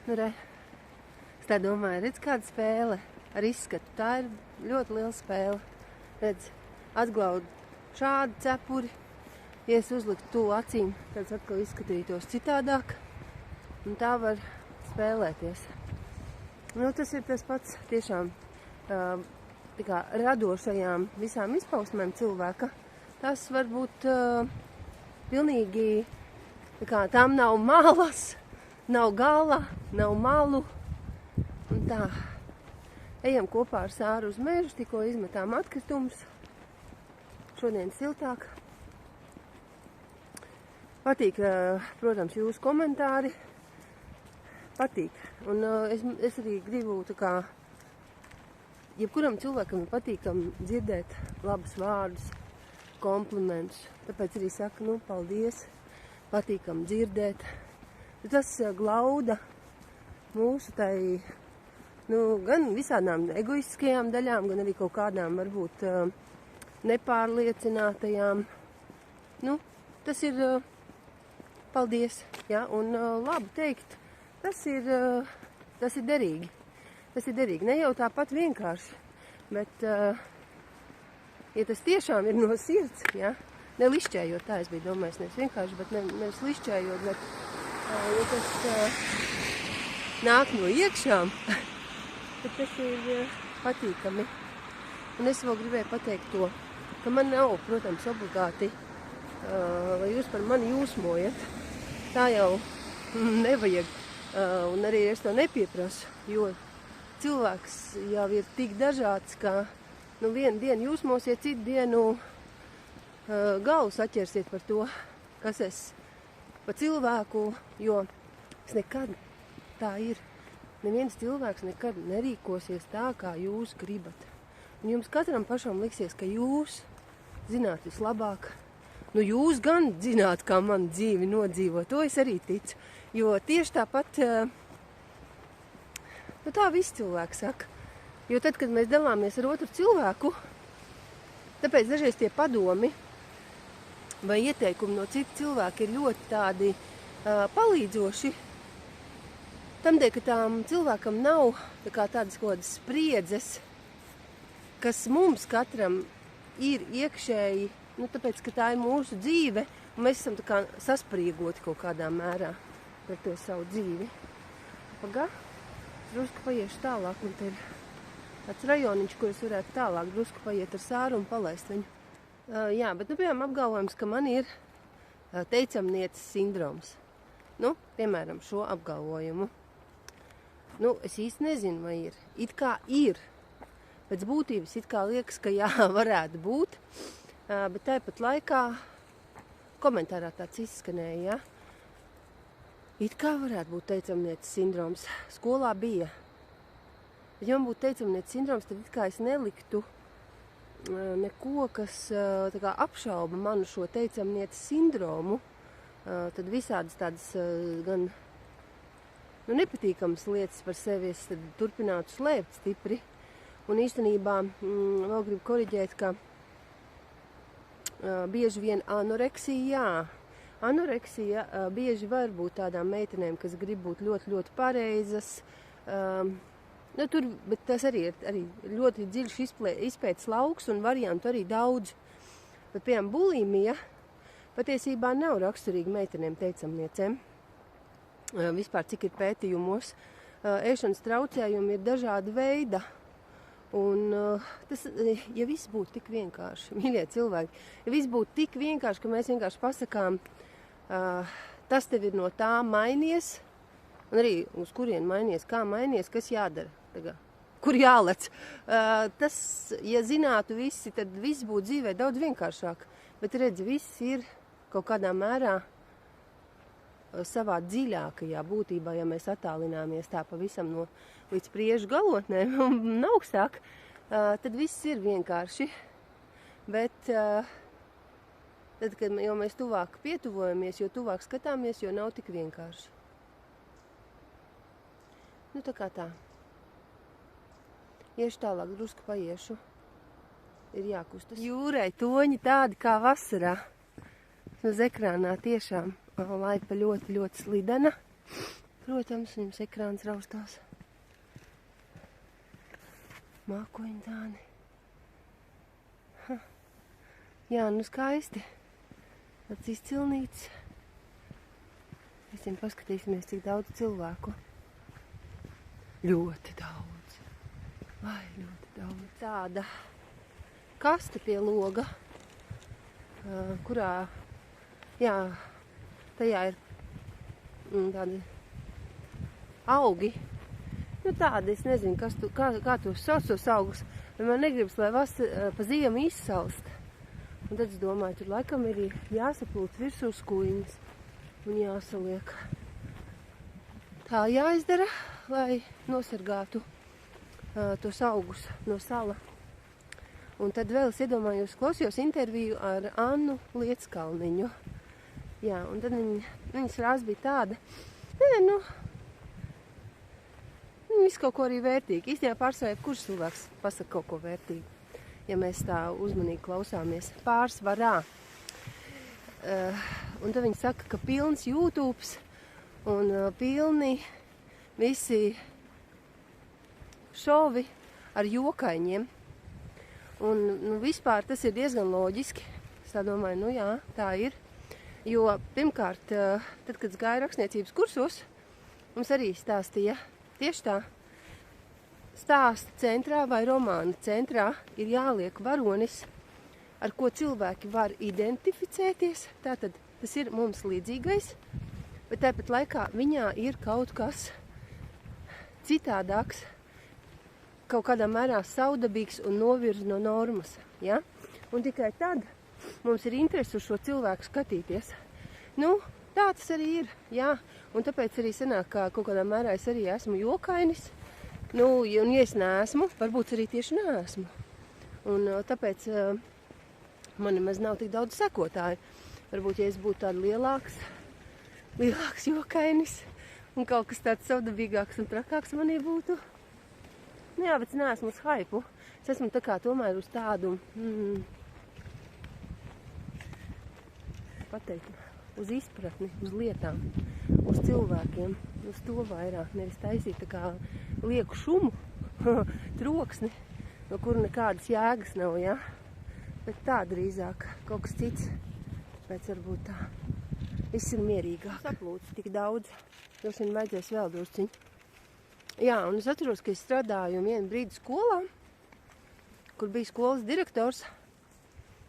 Nu, re. Es tā domāju, redz kāda spēle ar izskatu. Tā ir ļoti liela spēle. Redz, atglaud šādu cepuri. Ja es uzliktu to acīm, tad atkal izskatītos citādāk. Un tā var spēlēties. Nu, tas ir tas pats tiešām tā kā radošajām visām izpausmēm cilvēka. Tas var būt pilnīgi, tā kā tām nav malas, nav gala, nav malu. Un tā, ejam kopā ar Sāru uz mežu, tikko izmetām atkritumus. Šodien siltāk. Patīk, protams, jūsu komentāri. Patīk. Un es arī gribu, tā kā, jebkuram cilvēkam ir patīkam dzirdēt labus vārdus, komplimentus. Tāpēc arī saku, nu, paldies, patīkam dzirdēt. Tas glauda mūsu tai, nu, gan visādām egoistiskajām daļām, gan arī kaut kādām varbūt nepārliecinātajām. Nu, tas ir paldies, ja, un labi teikt, tas ir derīgi. Tas ir derīgi. Ne jau tāpat vienkārši, bet, ja tas tiešām ir no sirds, ja, nelišķējot, tā es biju domājis, nevis vienkārši, bet nevis lišķējot, bet, ja tas nāk no iekšām, tad tas ir patīkami. Un es vēl gribēju pateikt to, ka man nav, protams, obligāti, lai jūs par mani jūsmojat. Tā jau nevajag, un arī es to nepieprasu, jo cilvēks jau ir tik dažāds, ka nu, vienu dienu jūsmosiet, citu dienu galvu saķersiet par to, kas es pa cilvēku, jo es nekad tā ir. Neviens cilvēks nekad nerīkosies tā, kā jūs gribat. Un jums katram pašam liksies, ka jūs zināt vislabāk. Nu, jūs gan zināt, kā man dzīvi nodzīvo, to es arī ticu. Jo tieši tāpat, nu tā visi cilvēki saka. Jo tad, kad mēs dalāmies ar otru cilvēku, tāpēc dažreiz tie padomi vai ieteikumi no citu cilvēku ir ļoti tādi palīdzoši. Tamdēļ, ka tām cilvēkam nav tā kā tādas kaut kādas spriedzes, kas mums katram ir iekšēji, nu, tāpēc, ka tā ir mūsu dzīve, un mēs esam tā kā saspriegoti kaut kādā mērā par to savu dzīvi. Pagā, drusku paiešu tālāk, un te ir tāds rajoniņš, kur es varētu tālāk drusku paiet ar Sāru un palaist viņu. Jā, bet, nu, piemēram, apgalvojums, ka man ir teicamnieces sindroms. Nu, piemēram, šo apgalvojumu. Nu, es īsti nezinu, vai ir. It kā ir. Pēc būtības it kā liekas, ka jā, varētu būt. Bet tāpat laikā komentārā tāds izskanēja, ja? It kā varētu būt teicamnieces sindroms. Skolā bija. Ja man būtu teicamnieces sindroms, tad it kā es neliktu neko, kas tā kā apšauba manu šo teicamnieces sindromu. Tad visādas tādas gan nepatīkamas lietas par sevi es tad turpinātu slēpt stipri. Un īstenībā vēl gribu koriģēt, ka bieži vien anoreksija, jā. Anoreksija bieži var būt tādām meitenēm, kas grib būt ļoti, ļoti pareizas. Nu, tur, bet tas arī ir ļoti dziļš izpētes lauks un variantu arī daudz. Bet, piemēram, bulimija patiesībā nav raksturīga meitenēm teicamniecēm. Vispār, cik ir pētījumos, ēšanas traucējumi ir dažāda veida. Un tas, ja viss būtu tik vienkārši, mīļie cilvēki, ja viss būtu tik vienkārši, ka mēs vienkārši pasakām, tas tev ir no tā mainies, un arī uz kurien mainies, kā mainies, kas jādara, tagad, kur jālec. Tas, ja zinātu visi, tad viss būtu dzīvē daudz vienkāršāk. Bet redzi, viss ir kaut kādā mērā savā dziļākajā būtībā, ja mēs attālināmies tā pavisam no līdz priežu galotnēm un augstāk, tad viss ir vienkārši. Bet tad, kad jau mēs tuvāk pietuvojamies, jo tuvāk skatāmies, jo nav tik vienkārši. Nu, tā kā tā. Iešu tālāk, drusku paiešu. Ir jākustas. Jūrai toņi tādi kā vasarā. Uz ekrānā tiešām laipa ļoti, ļoti slidena. Protams, viņams ekrāns raustās. Mākoņu dāni. Jā, nu skaisti. Tāds izcilnīts. Visiem paskatīsimies, cik daudz cilvēku. Ļoti daudz. Vai, ļoti daudz. Tāda kaste pie loga, kurā, jā, tajā ir tādi augi. Nu tādi, es nezinu, kā tos sauc tos augus. Bet man negribas, lai pa ziemu izsalst. Un tad es domāju, tur laikam ir jāsaplūc virsū skuiņas un jāsaliek. Tā jāizdara, lai nosargātu tos augus no sala. Un tad vēl es iedomājos, klausījos interviju ar Annu Lietskalniņu. Jā, un tad viņas frāze bija tāda, viss kaut ko arī vērtīgi. Īstenībā pārsvarā kurš cilvēks pasaka kaut ko vērtīgu, ja mēs tā uzmanīgi klausāmies. Pārsvarā. Un tad viņi saka, ka pilns YouTubes un pilni visi šovi ar jokaiņiem. Un vispār tas ir diezgan loģiski. Es tā domāju, nu jā, tā ir. Jo pirmkārt, tad, kad es gāju rakstniecības kursos, mums arī stāstīja tieši tā. Stāsta centrā vai romāna centrā ir jāliek varonis, ar ko cilvēki var identificēties. Tātad tas ir mums līdzīgais, bet tāpat laikā viņā ir kaut kas citādāks, kaut kādā mērā saudabīgs un novirz no normas. Ja? Un tikai tad mums ir interesi uz šo cilvēku skatīties. Nu, tā tas arī ir. Jā. Un tāpēc arī sanāk, ka kaut kādā mērā es arī esmu jokainis. Nu, un ja es neesmu, varbūt arī tieši neesmu. Un tāpēc man nemaz nav tik daudz sekotāju. Varbūt, ja es būtu tāda lielāks jokainis un kaut kas tāds savdabīgāks un trakāks manī būtu. Nu jā, bet es neesmu uz haipu. Es esmu tā kā tomēr uz tādu, uz izpratni, uz lietām, uz cilvēkiem, uz to vairāk. Nevis taisīt tā kā lieku šumu, troksni, no kura nekādas jēgas nav, ja? Bet tā drīzāk kaut kas cits, pēc varbūt tā. Viss ir mierīgāk. Saplūcis tik daudz, droši vien vajadzēs vēl drusciņu. Jā, un es atceros, ka es strādāju vienu brīdi skolā, kur bija skolas direktors,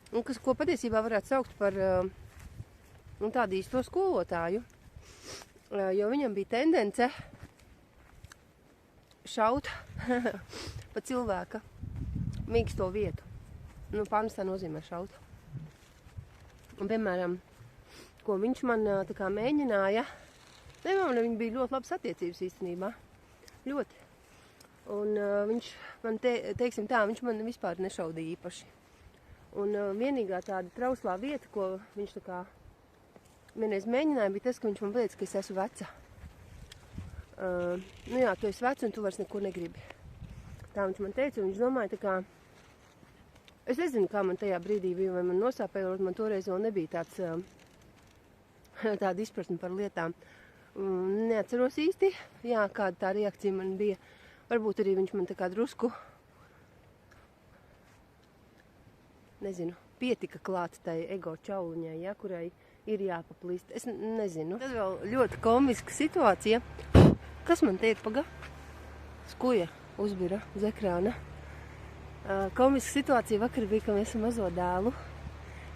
un ko patiesībā varētu saukt par tādu īsto skolotāju, jo viņam bija tendence šaut pa cilvēka mīksto vietu. Nu, pārnestā nozīmē šaut. Un, piemēram, ko viņš man tā kā mēģināja, viņi bija ļoti labas attiecības īstenībā. Ļoti. Un viņš man, teiksim tā, viņš man vispār nešaudīja īpaši. Un vienīgā tāda trauslā vieta, ko viņš tā kā vienreiz mēģināja, bija tas, ka viņš man pateica, ka es esmu veca. Nu jā, tu esi veca un tu vairs neko negribi. Tā viņš man teica, un viņš domāja tā kā, es nezinu, kā man tajā brīdī bija, vai man nosāpēja, man toreiz vēl nebija tāda izpratne par lietām. Neatceros īsti, jā, kāda tā reakcija man bija. Varbūt arī viņš man tā kā drusku, nezinu, pietika klāt tai ego čauliņai, ja, kurai ir jāpaplīst. Es nezinu. Tad vēl ļoti komiska situācija. Kas man te ir paga? Skuja uzbira uz ekrāna. Komiska situācija vakar bija, ka mēs mazo dēlu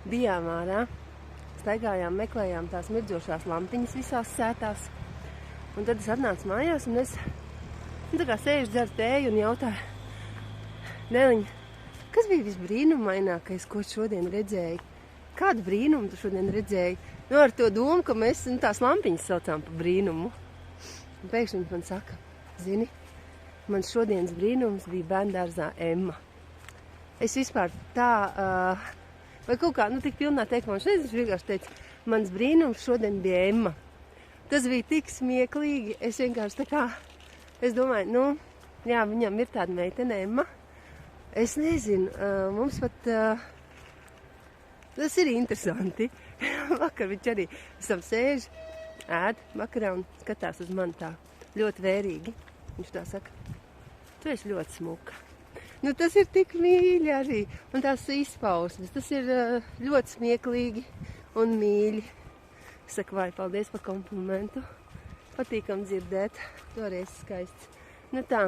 bijām ārā. Staigājām, meklējām tās mirdzošās lampiņas visās sētās. Un tad es atnācu mājās un es tā kā sēžu dzeru tēju un jautāju, Neliņa, kas bija visbrīnumainākais, ko šodien redzēji? Kādu brīnumu tu šodien redzēji? Nu, ar to domu, ka mēs tās lampiņas saucām par brīnumu. Un pēkšņi viņš man saka, zini, mans šodienas brīnums bija bērndārzā Emma. Es vispār tā... vai kaut kā, tik pilnā teikumā, viņš vienkārši teica, mans brīnums šodien bija Emma. Tas bija tik smieklīgi, es vienkārši tā kā, es domāju, jā, viņam ir tāda meitene Emma. Es nezinu, mums pat, tas ir interesanti. Vakar viņš arī sēž ēd vakarā un skatās uz mani tā ļoti vērīgi. Viņš tā saka, tu esi ļoti smuka. Nu, tas ir tik mīļi arī, un tās izpausmes, tas ir ļoti smieklīgi un mīļi. Saku, vai, paldies par komplimentu. Patīkam dzirdēt, toreiz skaists. Nu tā.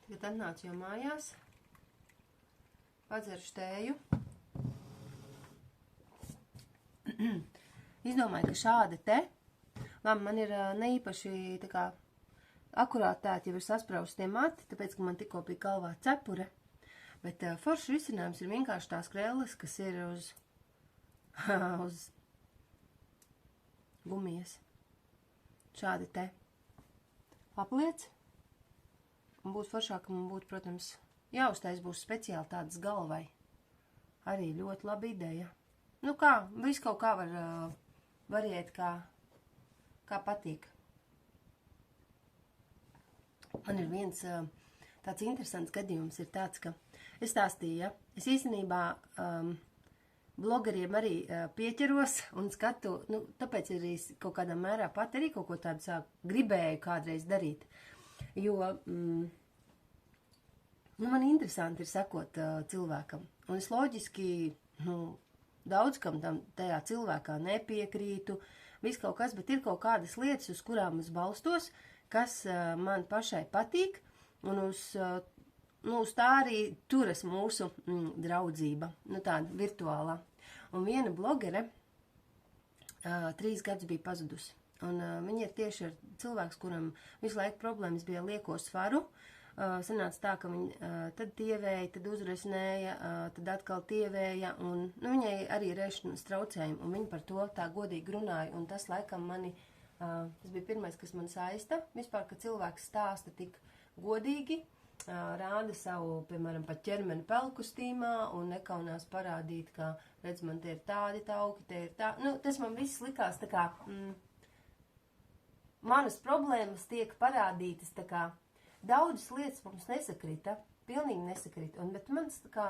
Tagad atnācu jau mājās, padzeršu tēju. Izdomāju, ka šāda te, labi, man ir neīpaši tā kā akurāt tēt jau ir sasprausti tie mati, tāpēc, ka man tikko bija galvā cepure, bet foršs risinājums ir vienkārši tās krēles, kas ir uz gumijas. Šādi te apliec, un būs foršāk, ka man būtu, protams, jāuztais būs speciāli tādas galvai. Arī ļoti laba ideja. Nu kā, viss kaut kā var variēt, kā patīk. Man ir viens tāds interesants gadījums ir tāds, ka es stāstīju, ja, es īstenībā blogeriem arī pieķeros un skatu, nu, tāpēc arī kaut kādā mērā pat arī kaut ko tādu gribēju kādreiz darīt, jo man interesanti ir sekot cilvēkam, un es loģiski, daudz kam tajā cilvēkā nepiekrītu, viss kaut kas, bet ir kaut kādas lietas, uz kurām es balstos, kas man pašai patīk, un uz tā arī turas mūsu draudzība, nu tāda virtuālā. Un viena blogere 3 gadus bija pazudusi, un viņa ir tieši ar cilvēks, kuram visu laiku problēmas bija lieko svaru. Sanāca tā, ka viņa tad tievēja, tad uzresnēja, tad atkal tievēja, un viņai arī ir ēšanas traucējumi, un viņa par to tā godīgi runāja, un tas laikam mani, tas bija pirmais, kas man saista, vispār, ka cilvēks stāsta tik godīgi, rāda savu, piemēram, pat ķermeni pelkustīmā, un nekaunās parādīt, ka, redz, man te ir tādi tauki, te ir tā, nu, tas man viss likās tā kā, manas problēmas tiek parādītas tā kā, daudzas lietas mums nesakrita, pilnīgi nesakrita, bet mans tā kā,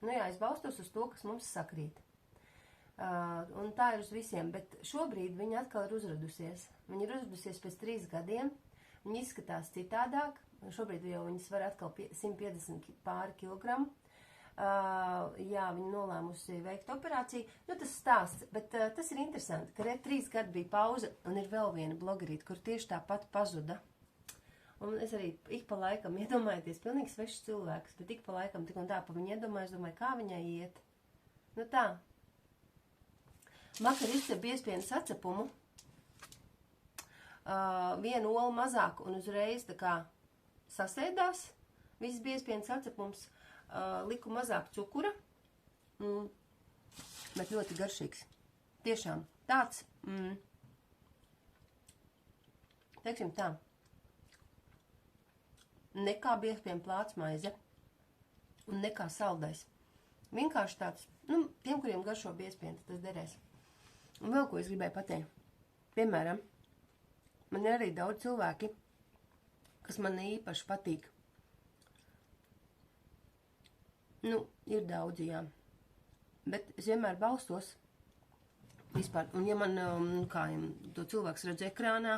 nu jā, es balstos uz to, kas mums sakrīt. Un tā ir uz visiem, bet šobrīd viņa atkal ir uzradusies. Viņa ir uzradusies pēc 3 gadiem, viņa izskatās citādāk, šobrīd jau viņas var atkal 150 pāri kilogramu. Jā, viņa nolēmusi veikt operāciju, nu tas stāsts, bet tas ir interesanti, ka 3 gadi bija pauze, un ir vēl viena blogerīte, kur tieši tāpat pazuda. Un es arī ik pa laikam iedomājieties, pilnīgi svešs cilvēks, bet ik pa laikam tik un tā pa viņu iedomāju, kā viņai iet. Nu tā. Vakar izcep biezpienas atcepumu, vienu olu mazāk un uzreiz tā kā sasēdās, viss biezpienas atcepums, liku mazāk cukura, bet ļoti garšīgs. Tiešām tāds, teiksim tā. Nekā biezpiena plātsmaize un nekā saldais. Vienkārši tāds, nu, tiem, kuriem garšo biezpiena, tas derēs. Un vēl ko es gribēju pateikt. Piemēram, man ir arī daudz cilvēki, kas man īpaši patīk. Nu, ir daudzi, jā. Bet es vienmēr balstos vispār. Un ja man, kā to cilvēks redz ekrānā,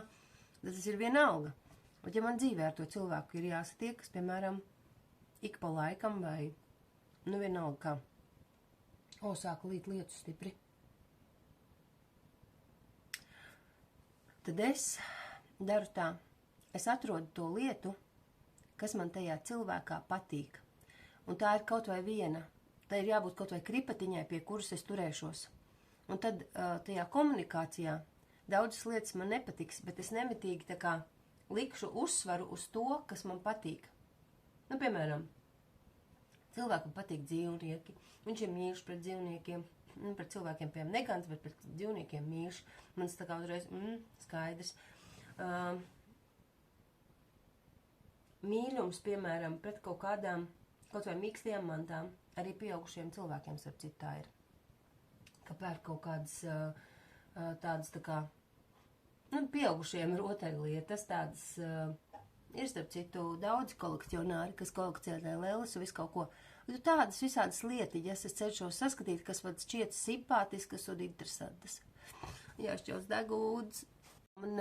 tad tas ir vienalga. Bet ja man dzīvē ar to cilvēku ir jāsatiekas, piemēram, ik pa laikam vai, nu vienalga kā, sāku līt lietu stipri, tad es daru tā, es atrodu to lietu, kas man tajā cilvēkā patīk. Un tā ir kaut vai viena, tā ir jābūt kaut vai kripatiņai, pie kuras es turēšos. Un tad tajā komunikācijā daudzas lietas man nepatiks, bet es nemitīgi tā kā likšu uzsvaru uz to, kas man patīk. Nu, piemēram, cilvēkam patīk dzīvnieki, viņš ir mīļš pret dzīvniekiem, pret cilvēkiem, piemēram, negants, bet pret dzīvniekiem mīļš. Mans tā kā uzreiz, skaidrs. Mīļums, piemēram, pret kaut kādām, kaut vai mīkstajām mantām, arī pieaugušiem cilvēkiem, starp citu tā ir. Ka pērk kaut kādas tādas tā kā, nu, pieaugušiem rotaļlietas, tādas ir, starp citu, daudzi kolekcionāri, kas kolekcionē lēles un visu kaut ko. Tādas visādas lietiņas es cenšos saskatīt, kas man šķiet simpātiskas un interesantas. jāšķels degūdz. Un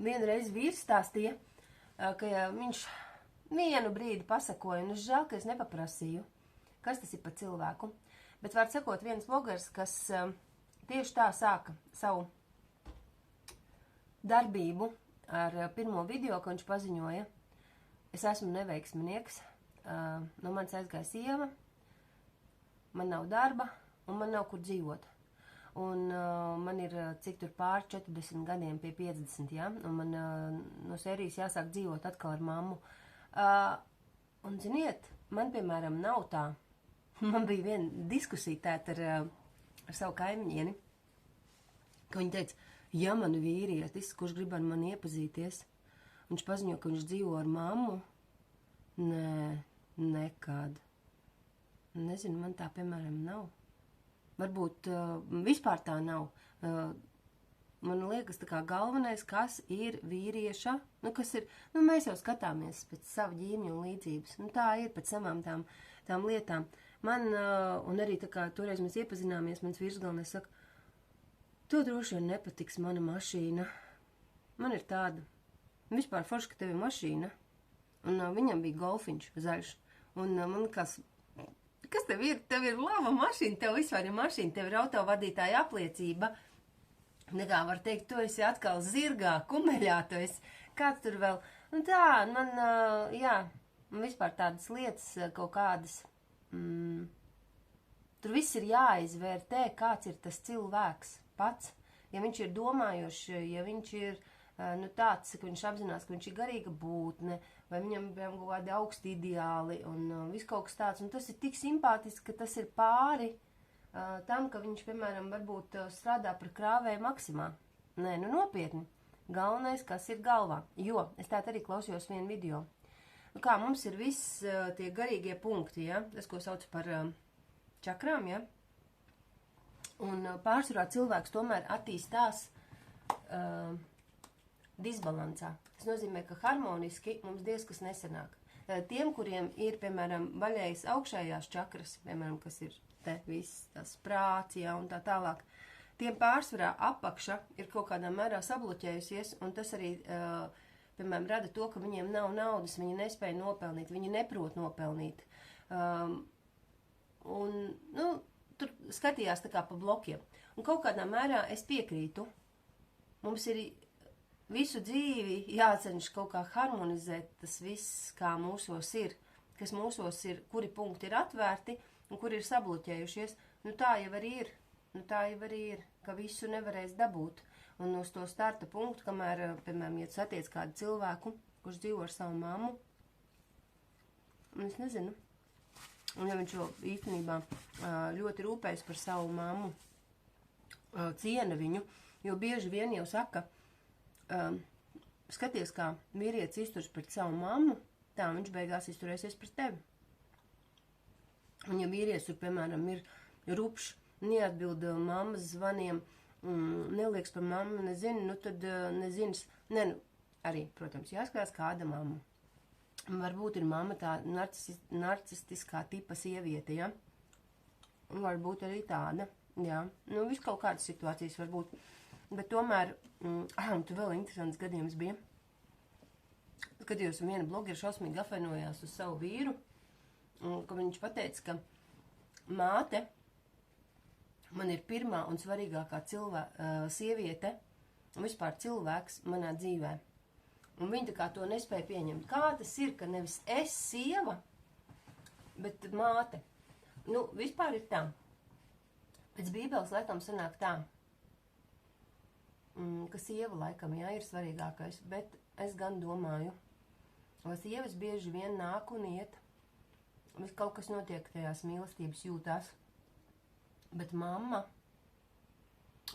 vienreiz vīrs stāstīja, ka viņš vienu brīdi pasakoja, un es žēl, ka es nepaprasīju, kas tas ir par cilvēku. Bet var sakot, viens blogers, kas tieši tā sāka savu darbību ar pirmo video, ko viņš paziņoja. Es esmu neveiksminieks, no manis aizgāja sieva, man nav darba un man nav kur dzīvot. Un man ir cik tur pār 40 gadiem pie 50, ja? Un man no sērijas jāsāk dzīvot atkal ar mammu. Un ziniet, man piemēram nav tā. Man bija viena diskusija tēt ar savu kaimiņieni, ka viņa teica, ja man vīrietis, kurš grib ar mani iepazīties, viņš paziņo, ka viņš dzīvo ar mammu, nē, nekad. Nezinu, man tā piemēram nav. Varbūt vispār tā nav. Man liekas, tā kā galvenais, kas ir vīrieša, kas ir, mēs jau skatāmies pēc savu ģīmju un līdzības. Tā ir pēc samām tām lietām. Man, un arī tā kā toreiz mēs iepazināmies, mans vīrs galvenais saka, to droši vien nepatiks mana mašīna. Man ir tāda. Vispār forši, ka tev ir mašīna. Un viņam bija golfiņš zaļš. Un man likās, kas tev ir? Tev ir laba mašīna, tev vispār ir mašīna, tev ir autovadītāja apliecība. Nekā var teikt, tu esi atkal zirgā, kumeļā, tu esi, kāds tur vēl. Un tā, man, man vispār tādas lietas kaut kādas, tur viss ir jāizvērtē, kāds ir tas cilvēks pats. Ja viņš ir domājošs, ja viņš ir tāds, ka viņš apzinās, ka viņš ir garīga būtne, vai viņam kaut kādi augsti ideāli un viss kaut kas tāds. Un tas ir tik simpātiski, ka tas ir pāri tam, ka viņš, piemēram, varbūt strādā par krāvēju Maksimā. Nē, nopietni. Galvenais, kas ir galvā. Jo, es tā arī klausījos vienu video. Kā mums ir viss tie garīgie punkti, ja? Tas, ko sauc par čakrām, ja? Un pārsvarā cilvēks tomēr attīstās disbalansā. Tas nozīmē, ka harmoniski mums diez kas nesanāk. Tiem, kuriem ir, piemēram, vaļējas augšējās čakras, piemēram, kas ir te viss tas prāts, ja, un tā tālāk, tiem pārsvarā apakša ir kaut kādā mērā sabloķējusies, un tas arī, piemēram, rada to, ka viņiem nav naudas, viņi nespēja nopelnīt, viņi neprot nopelnīt. Tur skatījās tā kā pa blokiem. Un kaut kādā mērā es piekrītu. Mums ir visu dzīvi jācenš kaut kā harmonizēt tas viss, kā mūsos ir, kas mūsos ir, kuri punkti ir atvērti un kuri ir sabloķējušies. Tā jau arī ir. Tā jau arī ir, ka visu nevarēs dabūt. Un uz to starta punktu, kamēr, piemēram, ja tu satiec kādu cilvēku, kurš dzīvo ar savu mammu, un es nezinu, un ja viņš jau īstenībā ļoti rūpējas par savu mammu, ciena viņu, jo bieži vien jau saka, skaties, kā vīrietis izturas pret savu mammu, tā viņš beigās izturēsies pret tevi. Un ja vīrietis tur, piemēram, ir rupšs, neatbild mammas zvaniem, nelieks par mammu, nezinu, tad nezins, arī, protams, jāskatās kāda mamma. Varbūt ir mamma tā narcistiskā tipa sieviete, ja? Varbūt arī tāda, jā. Viss kaut kādas situācijas varbūt. Bet tomēr, tu vēl interesants gadījums bija. Skatījos, un viena blogera šausmīgi apvainojās uz savu vīru, ka viņš pateica, ka māte man ir pirmā un svarīgākā sieviete un vispār cilvēks manā dzīvē. Un viņa tā kā to nespēja pieņemt. Kā tas ir, ka nevis es sieva, bet māte? Vispār ir tā. Pēc Bībeles laikam sanāk tā, ka sieva laikam, jā, ir svarīgākais, bet es gan domāju, lai sievas bieži vien nāk un iet, viss kaut kas notiek tajās mīlestības jūtās, bet mamma,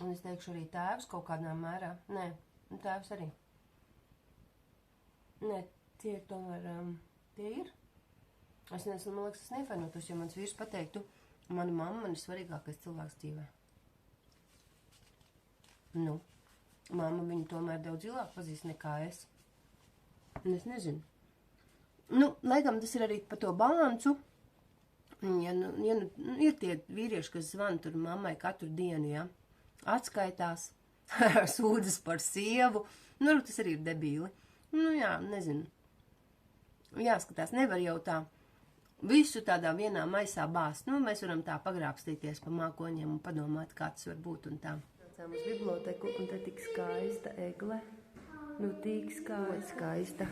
un es teikšu arī tēvs kaut kādā mērā, nē, tēvs arī. Nē, tie ir tomēr, tie ir. Es nezinu, man liekas, es nefainotos, ja mans vīrs pateiktu, mana mamma man ir svarīgākais cilvēks dzīvē. Mamma viņu tomēr daudz ilgāk pazīst nekā es. Un es nezinu. Laikam tas ir arī par to balansu. Ja ir tie vīrieši, kas zvana tur mammai katru dienu, ja, atskaitās, sūdzas par sievu. Nu, tas arī ir debīli. Nu, jā, nezinu. Jāskatās, nevar jau tā visu tādā vienā maisā bāzt. Nu, mēs varam tā pagrābstīties pa mākoņiem un padomāt, kā tas var būt un tā. Nācām uz biblioteku, un te tik skaista egle. Nu, tik skaista.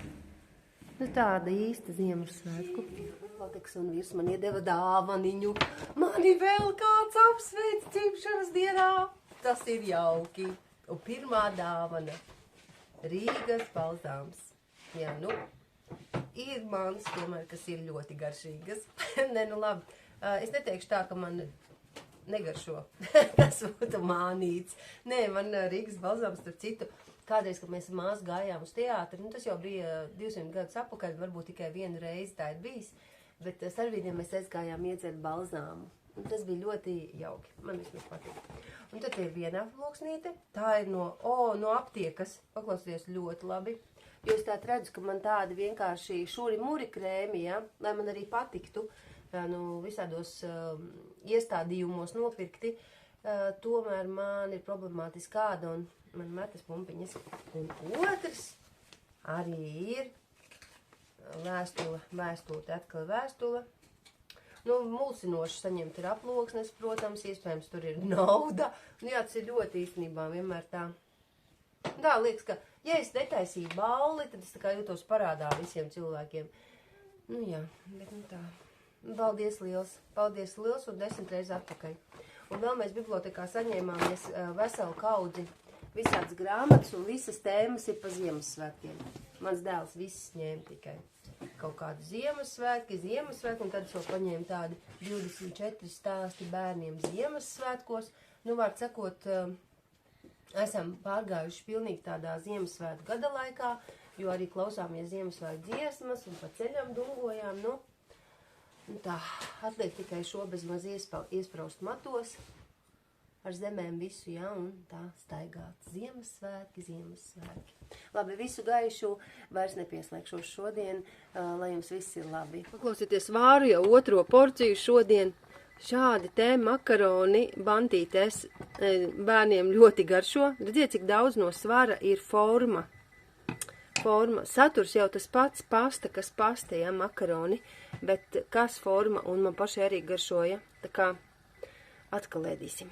Nu, tāda īsta Ziemassvētku. Bibliotekas un vīrs man iedeva dāvaniņu. Mani vēl kāds apsveic dzimšanas dienā. Tas ir jauki. Un pirmā dāvana. Rīgas balzāms. Jā, nu, ir mans tomēr, kas ir ļoti garšīgas. Nē, nu labi. Es neteikšu tā, ka man negaršo. Tas būtu mānīts. Nē, man Rīgas balzāms, starp citu, kādreiz, kad mēs ar māsu gājām uz teātri, nu tas jau bija 200 gadus apakaļ, varbūt tikai vienu reizi tā ir bijis, bet Sarvīdiem mēs aizgājām iedzert balzāmu. Un tas bija ļoti jauki. Man vismaz patīk. Un tad ir viena loksnīte. Tā ir no aptiekas. Paklausieties ļoti labi. Jo es tā redzu, ka man tādi vienkārši šuri-muri krēmi, ja, lai man arī patiktu, nu, visādos iestādījumos nopirkti, tomēr man ir problemātiski kāda un man metas pumpiņas. Un otrs arī ir vēstule, atkal vēstule. Nu, mulsinoši saņemt ir aploksnes, protams, iespējams tur ir nauda. Nu, jā, tas ir ļoti īstenībā vienmēr tā. Tā liekas, ka, ja es netaisīju balli, tad es tā kā jūtos parādā visiem cilvēkiem. Nu jā, bet nu tā. Paldies liels un 10 reizes atpakaļ. Un vēl mēs bibliotekā saņēmāmies veselu kaudzi visādas grāmatas un visas tēmas ir pa Ziemassvētkiem. Mans dēls viss ņēma tikai kaut kādu Ziemassvētki, un tad es vēl paņēmu tādi 24 stāsti bērniem Ziemassvētkos. Nu, vārds sakot, esam pārgājuši pilnīgi tādā Ziemassvētku gada laikā, jo arī klausāmies Ziemassvētku dziesmas un pa ceļam dungojām. Nu, tā, atliek tikai šo bez maz iespraust matos. Ar zemēm visu, jā, un tā staigāt. Ziemassvētki. Labi, visu gaišu, vairs nepieslēgšos šodien, lai jums viss ir labi. Paklausieties, vāru jau otro porciju šodien. Šādi te makaroni bantītes bērniem ļoti garšo. Redziet, cik daudz no svara ir forma. Saturs jau tas pats pasta, kas pasta, ja, makaroni, bet kas forma, un man pašai arī garšoja. Tā kā atkal ēdīsim.